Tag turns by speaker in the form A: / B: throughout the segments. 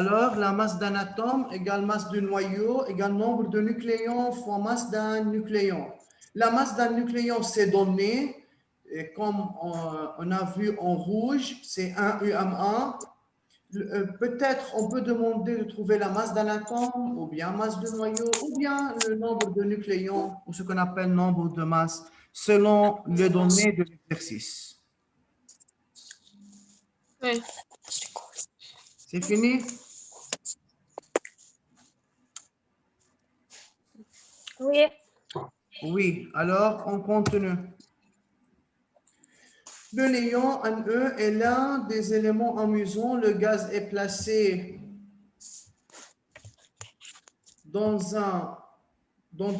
A: Alors, la masse d'un atome égale masse du noyau égale nombre de nucléons fois masse d'un nucléon. La masse d'un nucléon, c'est donné, et comme on a vu en rouge, c'est 1 UM1. Peut-être on peut demander de trouver la masse d'un atome, ou bien masse de noyau, ou bien le nombre de nucléons, ou ce qu'on appelle nombre de masse, selon les données de l'exercice.
B: Oui.
A: C'est fini?
B: Oui.
A: Oui, alors on continue. Le néon NE est l'un des éléments amusants. Le gaz est placé dans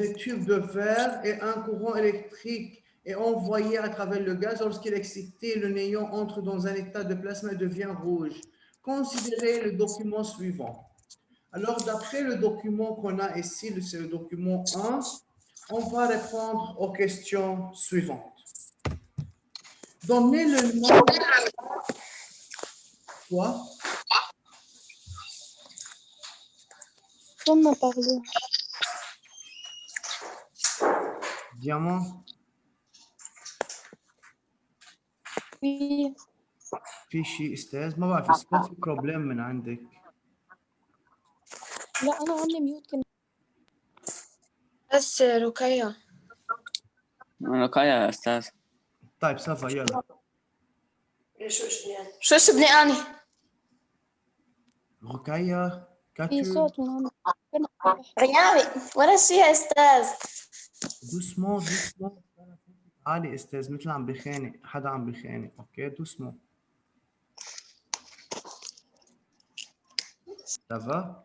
A: des tubes de verre et un courant électrique est envoyé à travers le gaz. Lorsqu'il est excité, le néon entre dans un état de plasma et devient rouge. Considérez le document suivant. Alors, d'après le document qu'on a ici, c'est le document 1, on va répondre aux questions suivantes. Donnez le nom. Quoi?
B: On m'en parle.
A: Diamant.
B: Oui.
A: في شيء استاذ ما بعرف الصوت في بروبلم من عندك.
B: لا أنا عاملة ميوت كمان. بس رقية.
C: رقية يا أستاذ.
A: طيب صفا يلا.
B: شو اسمي أنا؟
A: رقية
B: في
A: كاتو.
B: صوت من عندك. غيابي ولا شيء يا أستاذ.
A: دوسمو عالي استاذ مثل عم بخانق حدا عم بخانق. اوكي دوسمو. Ça va?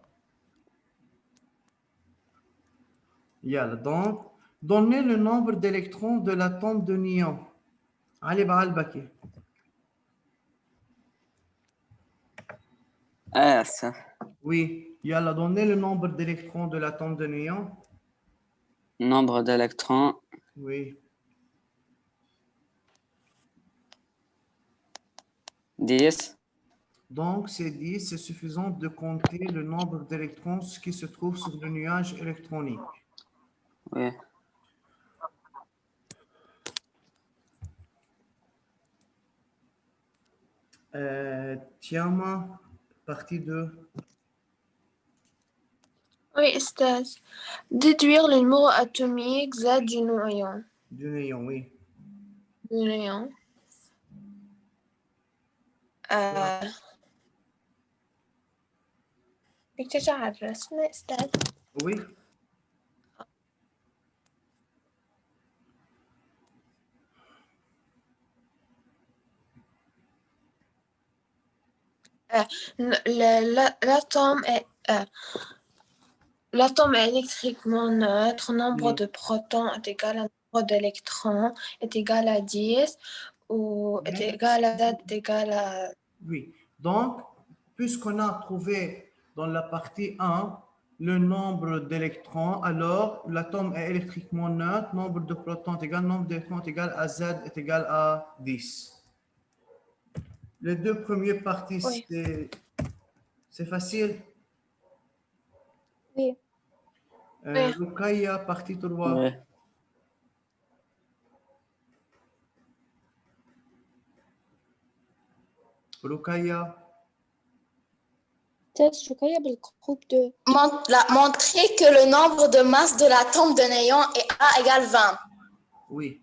A: يلا donc donnez le nombre d'électrons de l'atome de néon. علي بعلبكي.
C: أستاذ.
A: Oui, يلا donnez le nombre d'électrons de l'atome de néon.
C: Nombre d'électrons.
A: Oui.
C: 10.
A: Donc, c'est 10, c'est suffisant de compter le nombre d'électrons qui se trouve sur le nuage électronique.
C: Oui.
A: Tiama, partie 2.
B: Oui, Estaz. Déduire le numéro atomique Z du néon.
A: Du néon, oui.
B: Du néon. بدك ترجع الرسمة أستاذ؟
A: Oui.
B: L'atome est électriquement neutre. Nombre de protons est égal à nombre d'électrons est égal à 10 ou est égal à Z est égal à...
A: Oui. Donc, puisqu'on a trouvé dans la partie 1 le nombre d'électrons, alors l'atome est électriquement neutre. Nombre de protons est égal, nombre d'électrons est égal à Z est égal à 10. Les deux premières parties,
B: Oui.
A: c'est facile.
B: Oui.
A: Rukaya, partie 3.
C: Oui.
A: Rukaya.
B: Rukaya بالgroupe 2. Montrer que le nombre de masse de l'atome de néon est A égale 20.
A: Oui.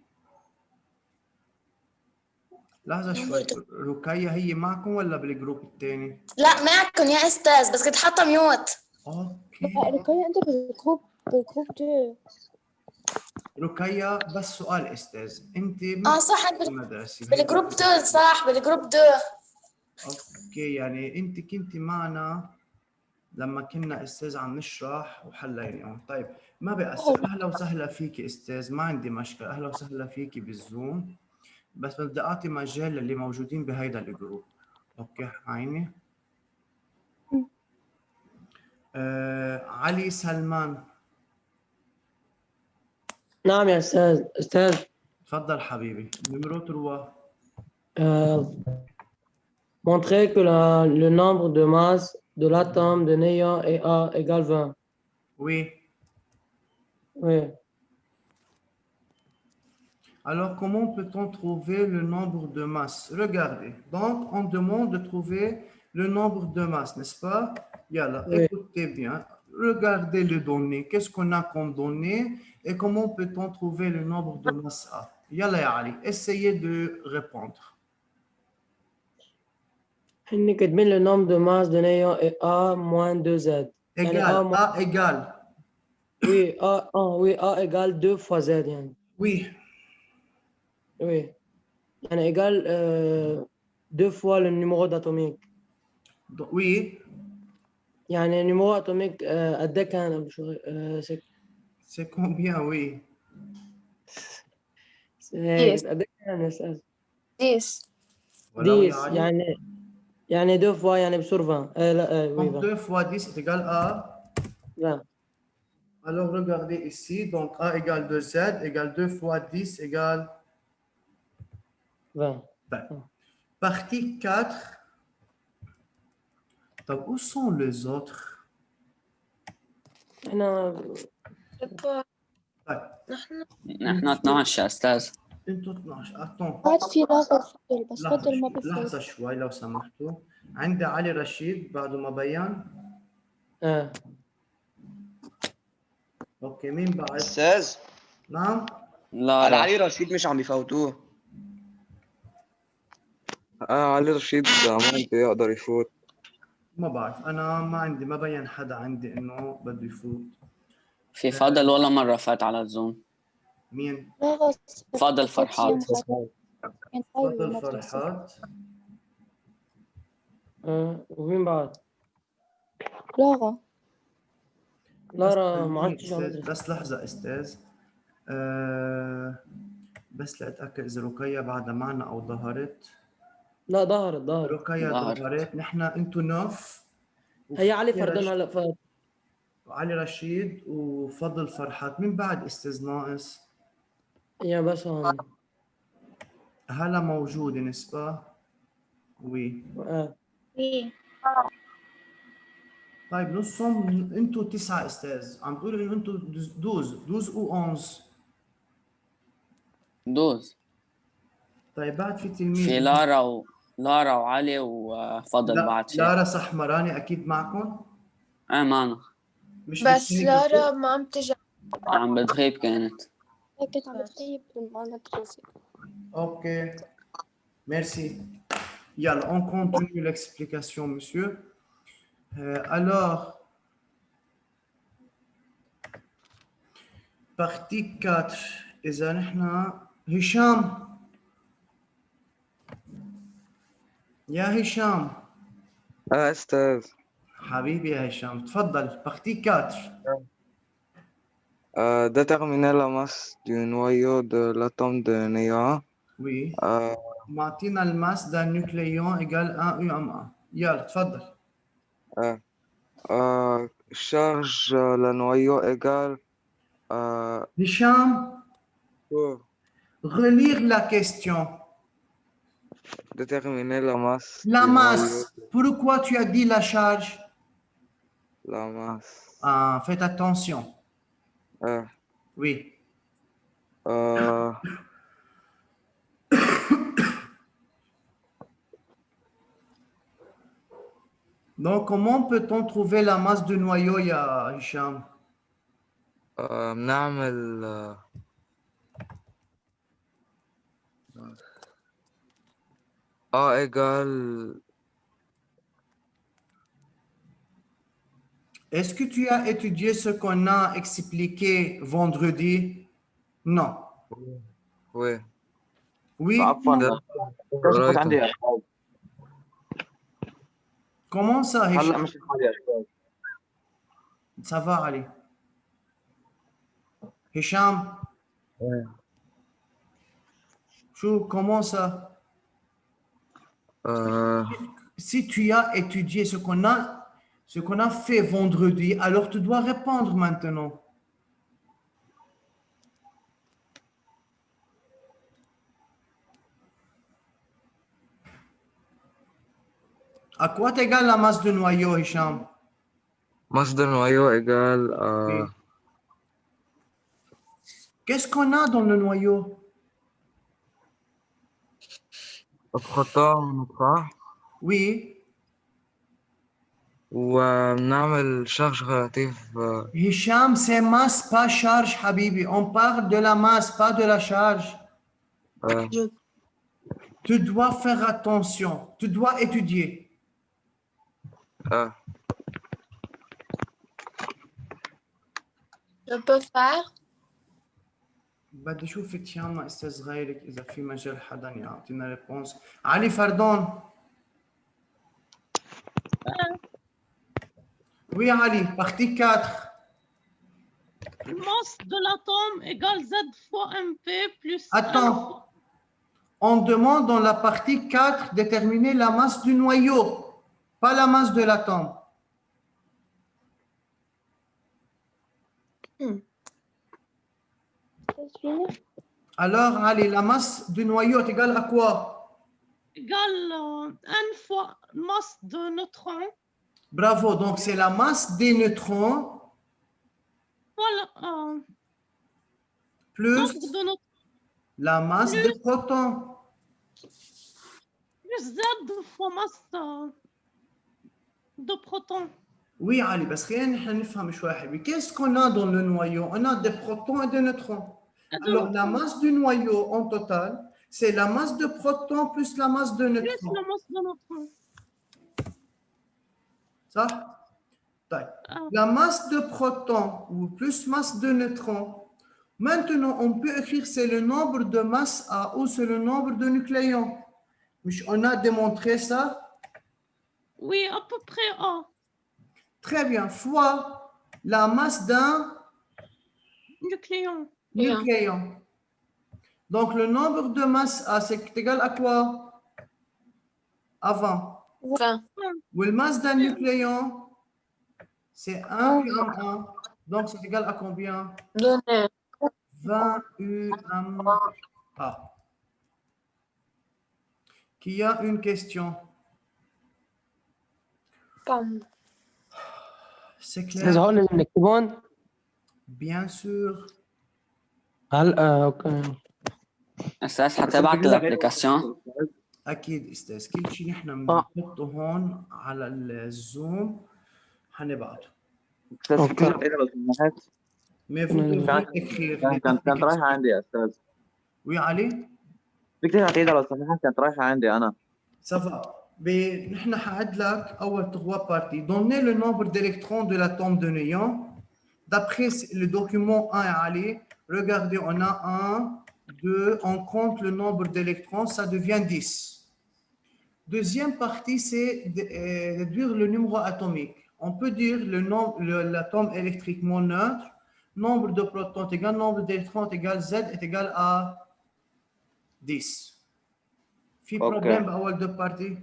A: لحظة شوي رقية هي معكم ولا بالجروب الثاني؟
B: لا معكم يا أستاذ بس كنت حاطة ميوت.
A: اوكي.
B: رقية أنت بالجروب 2.
A: رقية بس سؤال استاذ انت
B: صح
A: المدرسة
B: بالجروب 2 صح بالجروب 2.
A: اوكي يعني انت كنتي معنا لما كنا استاذ عم نشرح وحلينا. طيب ما بيأثر. اهلا وسهلا فيكي استاذ ما عندي مشكلة. اهلا وسهلا فيكي بالزوم بس بدي اعطي مجال للي موجودين بهيدا الجروب. اوكي عيني. علي سلمان.
D: نعم يا أستاذ.
A: تفضل حبيبي. numéro 3.
D: Montrer que le nombre de masses de l'atome de néant et A égale 20.
A: Oui.
D: Oui.
A: Alors, comment peut-on trouver le nombre de masses? Regardez. Donc, on demande de trouver le nombre de masses, n'est-ce pas? Yalla,
D: Oui.
A: écoutez bien. Regardez les données. Qu'est-ce qu'on a comme données et comment peut-on trouver le nombre de masses A? Yalla, ya Ali, essayez de répondre.
D: إحنا كاتبين le nombre de masse de néant est A moins 2Z. يعني
A: Égal,
D: A
A: A égale.
D: oui, A égale 2 fois Z يعني.
A: Oui,
D: Oui. يعني égale 2 fois le numéro d'atomique.
A: oui,
D: يعني numéro atomique قد إيه كان
A: c'est combien, oui.
D: قد إيه كان يا أستاذ؟
B: 10.
A: Voilà, oui,
D: 10
A: Ali.
D: يعني 2 fois يعني بصير 20. لا oui
A: Donc, 2 fois 10 est égal à...
D: 20.
A: Alors, regardez ici. Donc, A égale 2Z égale 2 fois 10 égale
D: 20.
A: 20. Partie 4. Donc, où sont les autres?
D: أنا
B: C'est pas.
A: طيب
B: نحن
C: نحن 12 يا أستاذ.
A: انتوا 12. Attends.
B: بعد في لغة فضل بس
A: لحظة
B: فضل ما
A: شوي. لحظة
B: بفوت.
A: شوي لو سمحتوا. عندي علي رشيد بعده ما بيان. اوكي، مين بعد؟
E: استاذ
A: نعم.
C: لا
E: على
C: لا
E: علي رشيد مش عم بيفوتوه.
F: علي رشيد ممكن يقدر يفوت.
A: ما بعرف، انا ما عندي، ما بين حدا عندي انه بده يفوت.
C: في فضل ولا مرة فات على الزوم.
A: مين؟
B: لغة
C: فضل فرحات.
A: فضل فرحات.
D: ومين بعد؟
B: لغة
D: لارا ما
A: مين
D: عادش
A: استاذ؟ بس لحظة استاذ. بس لأتأكد إذا رقية بعدها معنا أو ظهرت.
D: لا ظهرت.
A: رقية ظهرت. نحن أنتوا نوف.
D: هي علي فردان هلا فات.
A: علي رشيد وفضل فرحات. مين بعد استاذ ناقص؟
D: يا بس هون.
A: هلا موجودة نسبة. وي.
B: إيه.
A: طيب نصهم انتوا 9 استاذ، عم تقولوا انه انتوا 12 و 11.
C: دوز.
A: طيب بعد في تلميذ.
C: في لارا وعلي وفضل بعد في.
A: لارا صحمراني اكيد معكم؟
C: معنا.
A: مش
B: بس
A: بتكوني
B: لارا ما عم تجي.
C: عم بتغيب كانت.
B: كنت عم بتغيب معنا دروسي.
A: Ok, merci. Yalla, on continue l'explication, monsieur. Alors, partie 4. إذا نحن هشام. يا هشام.
F: استاذ.
A: حبيبي يا هشام، تفضل. partie 4.
F: déterminer la masse du noyau de l'atome de néant.
A: Oui. معطينا الماس d'un nucléon égale 1 UM1. يلا تفضل.
F: charge le noyau égale
A: Hicham, relire la question.
F: déterminer la masse
A: La
F: du
A: masse.
F: noyau.
A: Pourquoi tu as dit la charge?
F: La masse.
A: Faites attention. Oui. Donc, comment peut-on trouver la masse du noyau, ya Hicham?
F: بنعمل A égale.
A: Est-ce que tu as étudié ce qu'on a expliqué vendredi? Non.
F: Oui.
A: Oui. Comment ça, Hicham? Ça va aller. Hicham? Comment ça? Si tu as étudié ce qu'on a fait vendredi, alors tu dois répondre maintenant. À quoi égale la masse de noyau, Hicham?
F: Masse de noyau égale
A: Oui. Qu'est-ce qu'on a dans le noyau?
F: proton, neutron.
A: Oui.
F: ونعمل charge relative.
A: Hicham, c'est masse, pas charge, Habibi. On parle de la masse, pas de la charge.
B: Je,
A: Tu dois faire attention. Tu dois étudier.
B: je peux faire.
A: بدي اشوفك ياما استاذ غيرك اذا في مجال حدا يعطينا ريبونس. علي فردون. Oui, Ali, partie 4.
E: Masse de l'atome égale Z fois MP plus
A: Attends. On demande dans la partie 4 déterminer la masse du noyau, pas la masse de l'atome. Alors, Ali, la masse du noyau est égale à quoi?
E: égale N fois masse de neutrons.
A: Bravo, donc c'est la masse des neutrons
E: Voilà,
A: plus
E: nombre de neutrons
A: la masse des protons.
E: plus Z fois masse de protons.
A: Oui, Ali, parce que qu'est-ce qu'on a dans le noyau? On a des protons et des neutrons. Alors, la masse du noyau en total, c'est la masse de protons plus la masse de
E: Plus
A: neutrons.
E: la masse de neutrons.
A: Ça? La masse de protons ou plus masse de neutrons. Maintenant, on peut écrire c'est le nombre de masses A ou c'est le nombre de nucléons. On a démontré ça.
E: Oui, à peu près A.
A: Très bien. Fois la masse d'un
E: Nucléon.
A: nucléon. Donc, le nombre de masses A, c'est égal à quoi? Avant.
B: 20.
A: Ou la masse d'un nucléon, c'est 1 UM1. Donc, c'est égal à combien?
B: Donner.
A: 20 UMA. Qui a une question?
B: Comme.
A: C'est
D: أستاذ
A: clair?
D: هون نكتبون.
A: Bien sûr.
D: هلا اوكي.
C: أستاذ حتبعت الابلكاسيون.
A: أكيد أستاذ، كل شيء نحن بنحطه هون على الزوم حنبعته.
G: أستاذ فيك تعيدها لو سمحت؟
A: Mais vous devrez écrire.
G: كانت رايحة عندي يا أستاذ.
A: Oui, Ali?
G: فيك تعيدها لو سمحت؟ كانت رايحة عندي أنا.
A: Ça va. Mais نحن حعد لك أول 3 parties. Donnez le nombre d'électrons de l'atome de néon. D'après le document 1 Ali, regardez, on a 1, 2, on compte le nombre d'électrons, ça devient 10. Deuxième partie, c'est déduire le numéro atomique. On peut dire l'atome électriquement neutre, nombre de protons est égal, nombre d'électrons est égal, Z est égal à 10. في problème بأول deux parties?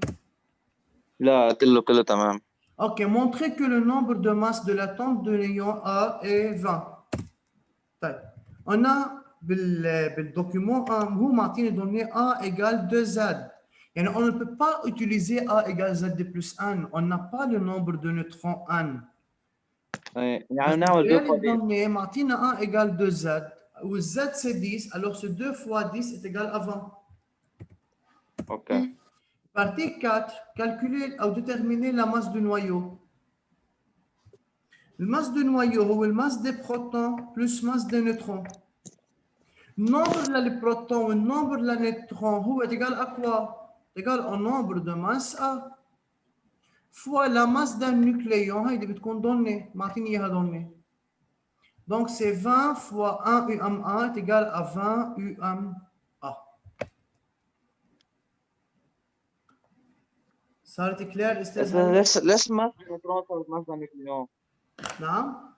G: لا كله تمام.
A: Ok, montrez que le nombre de masse de l'atome de néon A est 20. طيب. On a بالdocument هو معطيني donné A égale 2Z. Yani on ne peut pas utiliser A égale Z plus 1. On n'a pas le nombre de neutrons 1.
G: يعني نعمل 2 fois 10.
A: معطينا A égale 2Z. Où Z c'est 10, alors ce 2 fois 10 est égal à 20.
G: Ok.
A: Partie 4, calculer ou déterminer la masse du noyau. La masse du noyau ou la masse des protons plus masse des neutrons. Nombre des protons ou nombre des neutrons est égal à quoi? C'est égal au nombre de masse A fois la masse d'un nucléon. Il بتكون donnée. معطيني إياها donnée. Donc c'est 20 fois 1 UMA est égal à 20 UMA. صارت كلير استاذ؟
G: ليش ما نيوترون صارت ماس نيوكليون؟
A: نعم؟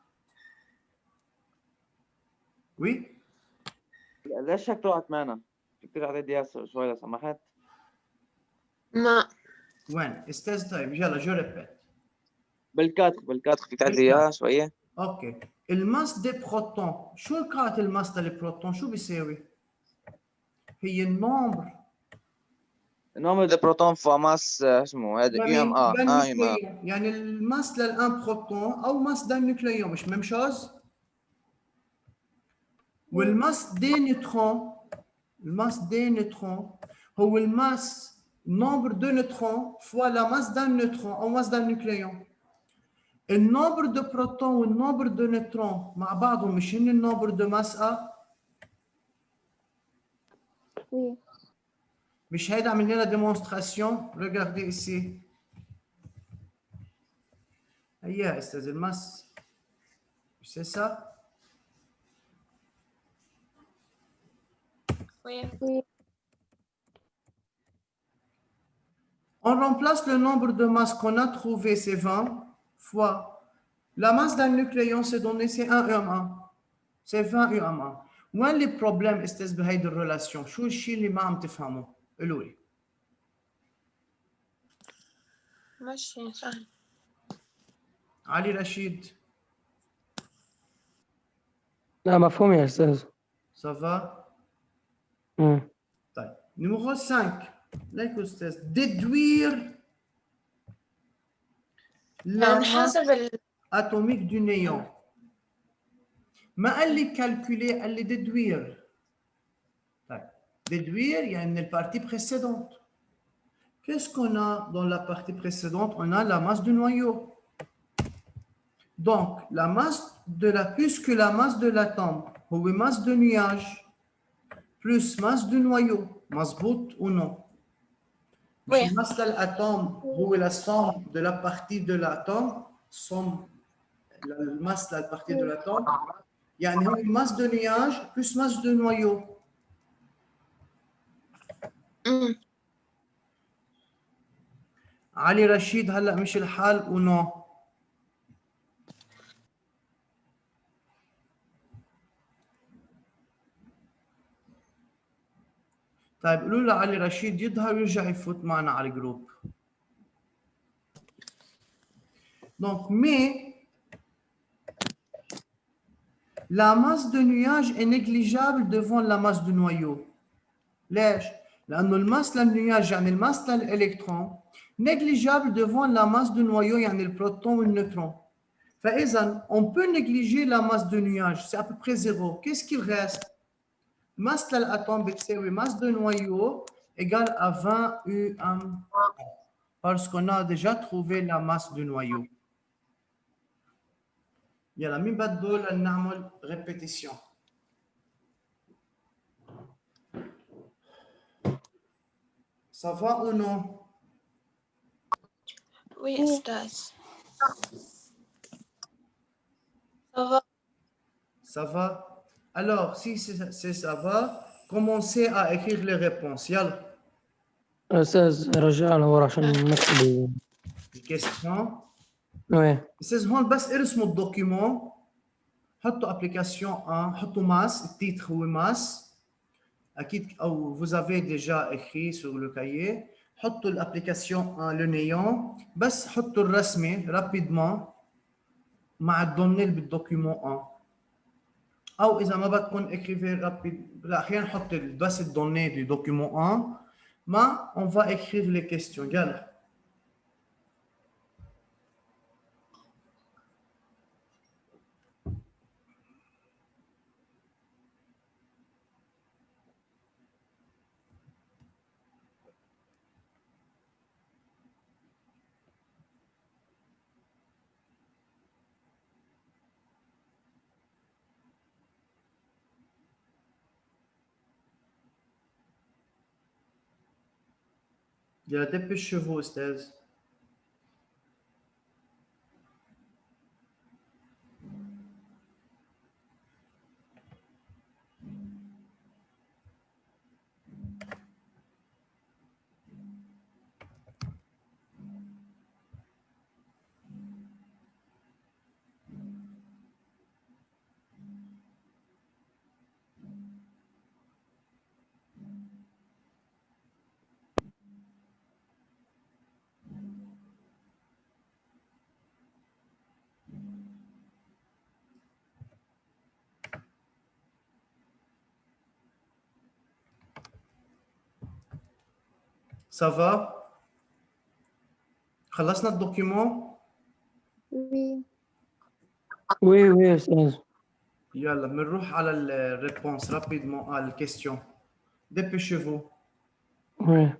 A: وي؟
G: ليش هيك طلعت معنا؟ فيك تعطيني اياها شوي لو سمحت؟
B: ما.
A: وين؟ استاذ طيب يلا جو ريبيت.
G: بالكاتخ فيك تعطيني اياها شوية؟
A: اوكي. الماس دي بروتون، شو قاعدة الماس دي بروتون؟ شو بيساوي؟ هي النمبر
G: nombre de protons fois masse اسمه هذا يو ام ار
A: d'un
G: ام ار
A: nucléon. يعني الماس للان بروتون او ماس d'un nucléon مش même chose. والماس دي نيوترون الماس دي نيوترون هو الماس nombre de neutrons fois la masse d'un neutron ou masse d'un nucléon. Le nombre de protons ou le nombre de neutrons مع بعضهم مش هن le nombre de masse A.
B: Oui.
A: مش هيدا عمل لنا démonstration. Regardez ici. هيا استاذ الماس. C'est ça?
B: Oui.
A: On remplace le nombre de masses qu'on a trouvé, c'est 20, fois la masse d'un nucléon, c'est donné, c'est 1 UM1. C'est 20 UM1. وين les problèmes استاذ بهيدي الريلاسيون؟ شو الشيء اللي ما عم تفهمه؟ قولوا لي.
B: ماشي سهل.
A: علي رشيد.
D: لا مفهوم يا أستاذ.
A: Ça va? طيب. Numéro 5. Là, استاذ. Déduire la masse
B: حسب
A: atomique du néon. ما قال لي calculer, قال لي déduire. طيب. Déduire, il y a une partie précédente. Qu'est-ce qu'on a dans la partie précédente? On a la masse du noyau. Donc, la masse puisque la masse de l'atome, ou masse de nuage, plus masse du noyau, مظبوط ou non?
B: Oui.
A: La masse de l'atome, ou la somme de la partie de l'atome, somme la masse de la partie de l'atome, il y a une masse de nuage plus masse de noyau. علي رشيد هلا مش الحال ou non? طيب قولوا لعلي رشيد يظهر ويرجع يفوت معنا على الجروب. Donc, mais la masse de nuage est négligeable devant la masse du noyau. ليش؟ لأنه الماس للنياج يعني الماس للإلكترون négligeable devant la masse du noyau يعني البروتون والنيوترون. فإذا on peut négliger la masse de nuage, c'est à peu près zéro. Qu'est-ce qu'il reste? Masse l'atome بتساوي masse de noyau égale à 20 UM parce qu'on a déjà trouvé la masse du noyau. يلا مين بده نعمل répétition. Ça va ou non?
B: Oui, أستاذ. Ça va.
A: Ça va? Alors, si ça va, commencez à écrire les réponses. يلا.
D: أستاذ رجع لورا عشان نكتب.
A: Les questions.
D: وين؟
A: استاذ هون بس ارسموا الدوكيومون، حطوا ابليكاسيون 1، حطوا ماس، التيتر هو ماس اكيد او vous avez déjà écrit sur le cahier. حطوا الابليكاسيون 1 le néon، بس حطوا الرسمه رابيدمون مع الدوني اللي بالدوكيومون 1، او اذا ما بدكم écrivez rapide. لا احيانا نحط بس الدوني du document 1 ما on va écrire les questions. يلا. يلا dépêchez-vous استاذ. Ça va؟ خلصنا الدوكيومون؟
B: Oui.
D: Oui, oui, Ustaz.
A: يلا بنروح على الريبونس رابيدمون على الكيستيون. Dépêchez-vous.
D: Oui.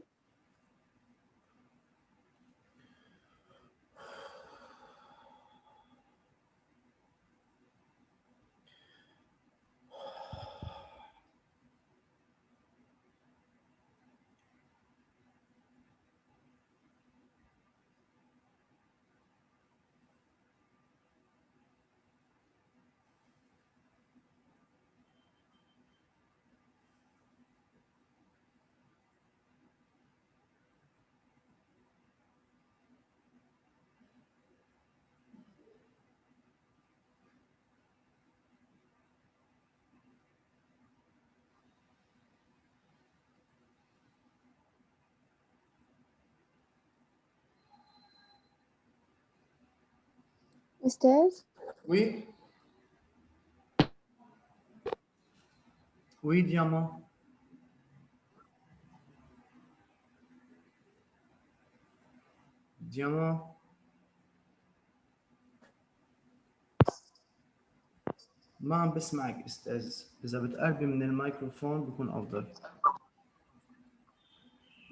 B: Esther?
A: Oui? Oui, diamant. Diamant. ما عم بسمعك استاذ، اذا بتقربي من الميكروفون بكون افضل.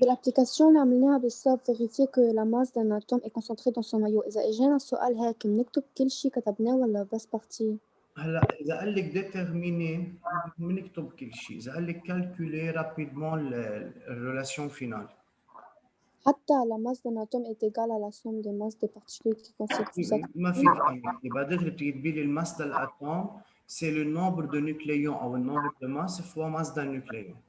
B: بالابليكاسيون اللي عملناها بالصف vérifier que la masse d'un atome est concentrée dans son noyau. إذا إجانا السؤال هيك بنكتب كل شي كتبناه ولا بس بارتي؟
A: هلا اذا قال لك ديترميني بنكتب كل شيء، اذا قال لك كالكولي رابيدمون الريلاسيون فينال.
B: حتى la masse d'un atome est égale à la somme des masses des particules qui constituent cet
A: ما فيك تعمل يبقى دغري بتكتبي لي الماس للاتوم سي لو نومبر دو نيوكليون او النومبر دو ماس فوا ماس دان نيوكليون.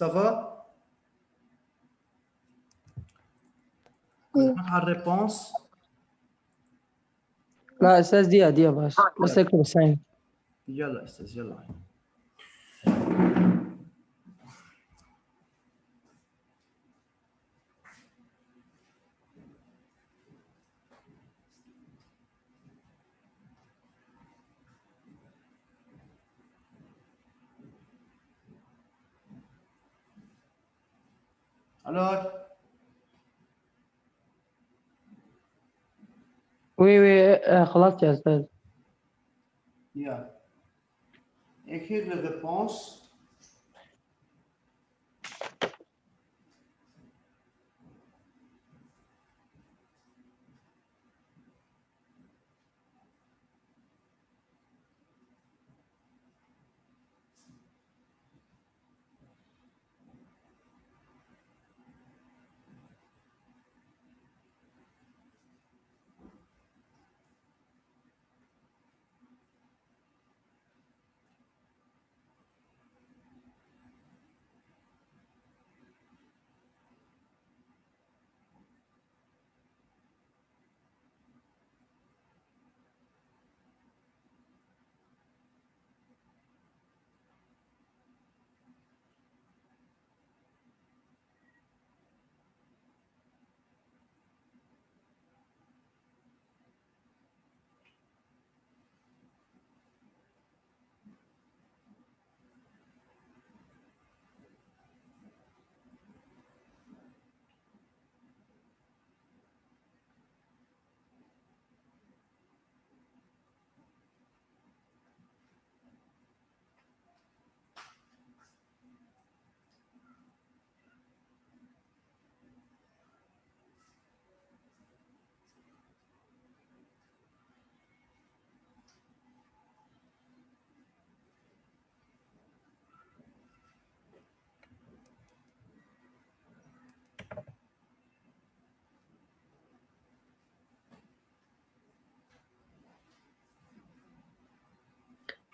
A: Ça va؟
B: Oui.
A: نروح على الريبونس.
D: لا أستاذ دقيقة بس اكتب الساين.
A: يلا استاذ يلا. Alors
D: Oui خلاص يا أستاذ.
A: يلا écrire les réponses.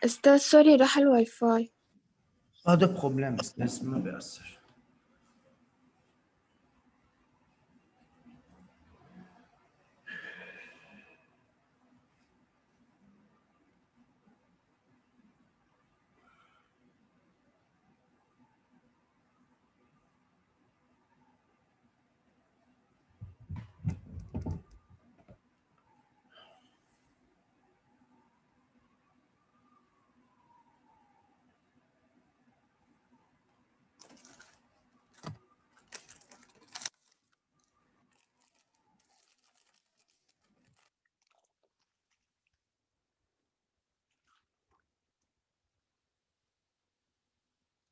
B: أستاذ سوري راح الواي فاي.
A: هذا بروبليم استاذ ما بيأثر.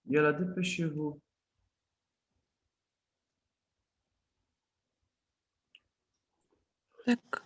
A: يلا دبشوا.
B: لك.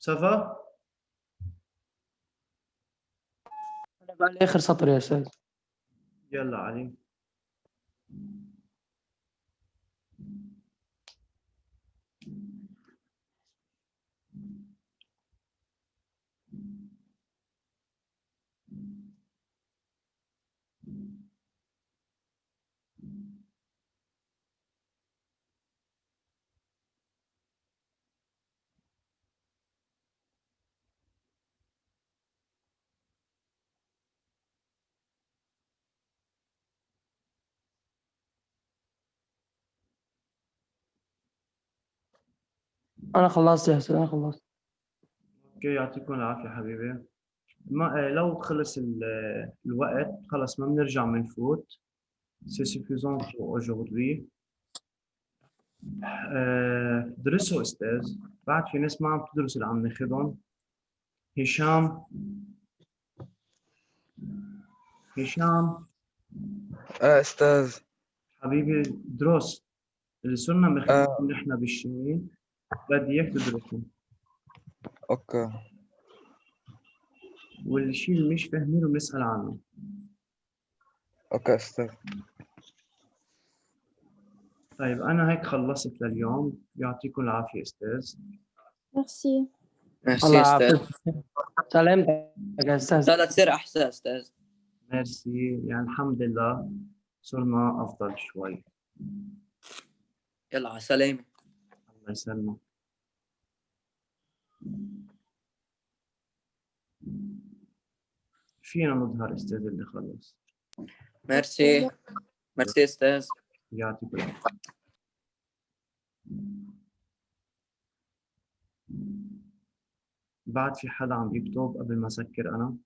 B: سافا؟
D: أنا بقى لي آخر سطر يا أستاذ.
A: يلا علي.
D: أنا خلصت يا أستاذ، أنا خلصت.
A: اوكي يعطيكم العافية حبيبي. ما لو خلص الوقت خلص ما بنرجع بنفوت. C'est suffisant pour aujourd'hui. درسوا استاذ. بعد في ناس ما عم تدرس اللي عم ناخذهم. هشام. هشام
F: أستاذ.
A: حبيبي دروس اللي صرنا ماخذينهم نحن بالشيء بدي اياك تدرسهم،
F: أوكي.
A: والشيء اللي مش فاهمينه بنسأل عنه.
F: أوكي أستاذ.
A: طيب أنا هيك خلصت لليوم، يعطيكم العافية أستاذ.
B: ميرسي.
C: ميرسي
D: الله
C: استاذ.
D: يعافيك. سلامتك يا أستاذ.
C: لا تصير احسن استاذ.
A: ميرسي، يعني الحمد لله صرنا أفضل شوي.
C: يلا على السلامة.
A: الله يسلمك. فينا نظهر أستاذ اللي خلص.
C: ميرسي. ميرسي استاذ.
A: يعطيكم العافية. بعد في حدا عم يكتب قبل ما أسكر أنا؟